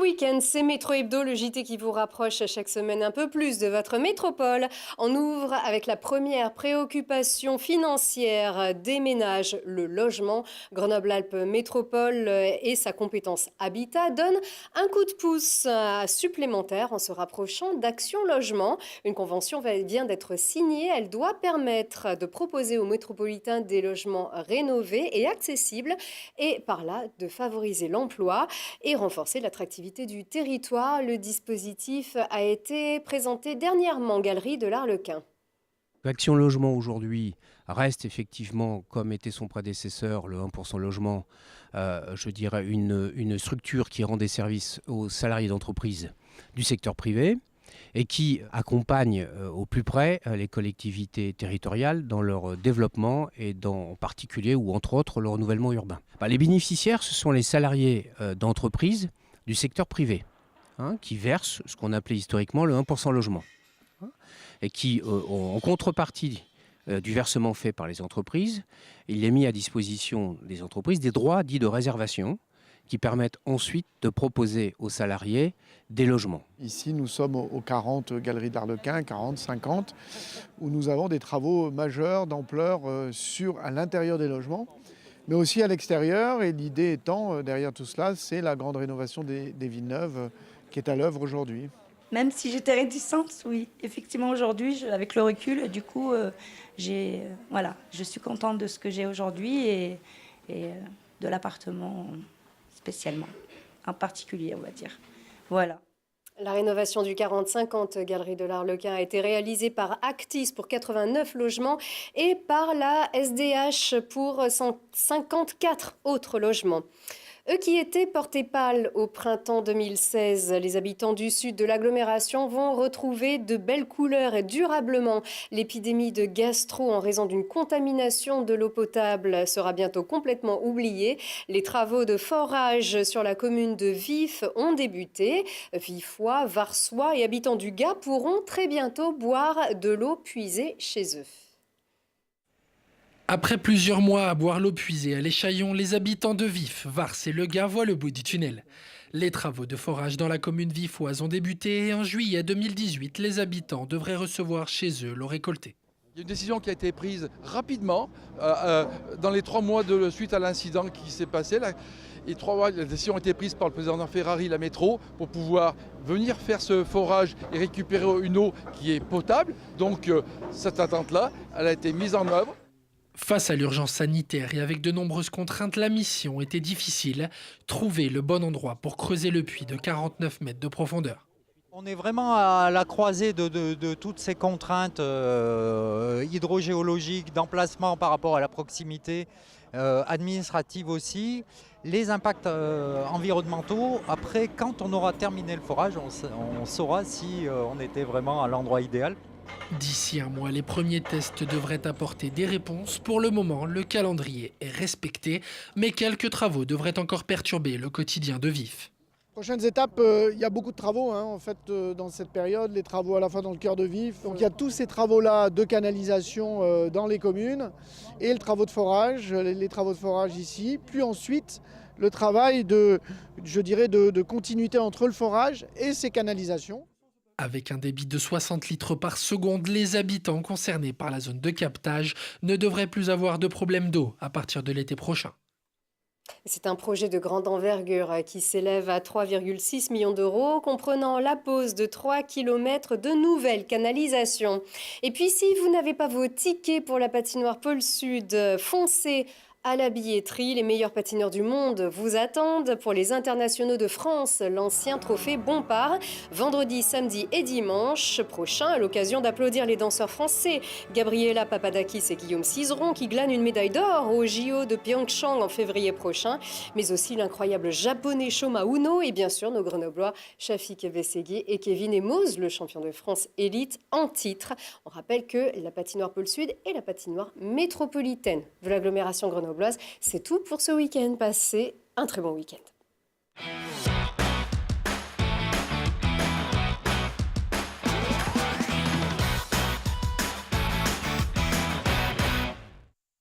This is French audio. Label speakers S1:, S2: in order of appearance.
S1: week-end, c'est Métro Hebdo, le JT qui vous rapproche chaque semaine un peu plus de votre métropole. On ouvre avec la première préoccupation financière des ménages, le logement. Grenoble-Alpes Métropole et sa compétence Habitat donnent un coup de pouce supplémentaire en se rapprochant d'Action Logement. Une convention vient d'être signée. Elle doit permettre de proposer aux métropolitains des logements rénovés et accessibles et par là de favoriser l'emploi et renforcer l'attractivité du territoire. Le dispositif a été présenté dernièrement, Galerie de l'Arlequin.
S2: Action Logement aujourd'hui reste effectivement, comme était son prédécesseur, le 1% logement, je dirais une structure qui rend des services aux salariés d'entreprise du secteur privé et qui accompagne au plus près les collectivités territoriales dans leur développement et en particulier ou entre autres le renouvellement urbain. Les bénéficiaires, ce sont les salariés d'entreprises du secteur privé qui versent ce qu'on appelait historiquement le 1% logement et qui, en contrepartie du versement fait par les entreprises, il est mis à disposition des entreprises des droits dits de réservation qui permettent ensuite de proposer aux salariés des logements.
S3: Ici, nous sommes aux 40 Galeries d'Arlequin, 40, 50, où nous avons des travaux majeurs d'ampleur à l'intérieur des logements, mais aussi à l'extérieur. Et l'idée étant, derrière tout cela, c'est la grande rénovation des villes-neuves qui est à l'œuvre aujourd'hui.
S4: Même si j'étais réticente, oui. Effectivement, aujourd'hui, avec le recul, du coup, je suis contente de ce que j'ai aujourd'hui et de l'appartement spécialement, en particulier, on va dire. Voilà.
S1: La rénovation du 40-50 Galerie de l'Arlequin a été réalisée par Actis pour 89 logements et par la SDH pour 154 autres logements. Eux qui étaient portés pâles au printemps 2016, les habitants du sud de l'agglomération vont retrouver de belles couleurs et durablement. L'épidémie de gastro en raison d'une contamination de l'eau potable sera bientôt complètement oubliée. Les travaux de forage sur la commune de Vif ont débuté. Vifois, Varsois et habitants du Gard pourront très bientôt boire de l'eau puisée chez eux.
S5: Après plusieurs mois à boire l'eau puisée à l'Échaillon, les habitants de Vif, Vars et Le Gard voient le bout du tunnel. Les travaux de forage dans la commune vifoise ont débuté et en juillet 2018, les habitants devraient recevoir chez eux l'eau récoltée.
S6: Il y a une décision qui a été prise rapidement, dans les 3 mois suite à l'incident qui s'est passé. La décision a été prise par le président Ferrari, la métro, pour pouvoir venir faire ce forage et récupérer une eau qui est potable. Donc cette attente-là, elle a été mise en œuvre.
S5: Face à l'urgence sanitaire et avec de nombreuses contraintes, la mission était difficile. Trouver le bon endroit pour creuser le puits de 49 mètres de profondeur.
S7: On est vraiment à la croisée de toutes ces contraintes hydrogéologiques, d'emplacement par rapport à la proximité, administrative aussi, les impacts environnementaux. Après, quand on aura terminé le forage, on saura si on était vraiment à l'endroit idéal.
S5: D'ici un mois, les premiers tests devraient apporter des réponses. Pour le moment, le calendrier est respecté, mais quelques travaux devraient encore perturber le quotidien de Vif.
S3: Prochaines étapes, il y a beaucoup de travaux dans cette période, les travaux à la fois dans le cœur de Vif. Donc il y a tous ces travaux-là de canalisation dans les communes et les travaux de forage ici. Puis ensuite, le travail de continuité entre le forage et ces canalisations.
S5: Avec un débit de 60 litres par seconde, les habitants concernés par la zone de captage ne devraient plus avoir de problème d'eau à partir de l'été prochain.
S1: C'est un projet de grande envergure qui s'élève à 3,6 millions d'euros, comprenant la pose de 3 km de nouvelles canalisations. Et puis si vous n'avez pas vos tickets pour la patinoire Pôle Sud, foncez à la billetterie. Les meilleurs patineurs du monde vous attendent pour les internationaux de France, l'ancien trophée Bompard, vendredi, samedi et dimanche prochain, à l'occasion d'applaudir les danseurs français Gabriela Papadakis et Guillaume Cizeron qui glanent une médaille d'or au JO de Pyeongchang en février prochain, mais aussi l'incroyable japonais Shoma Uno et bien sûr nos grenoblois Shafik Evesegui et Kevin Emos, le champion de France élite en titre. On rappelle que la patinoire Pôle Sud est la patinoire métropolitaine de l'agglomération grenobloise. C'est tout pour ce week-end. Passez un très bon week-end.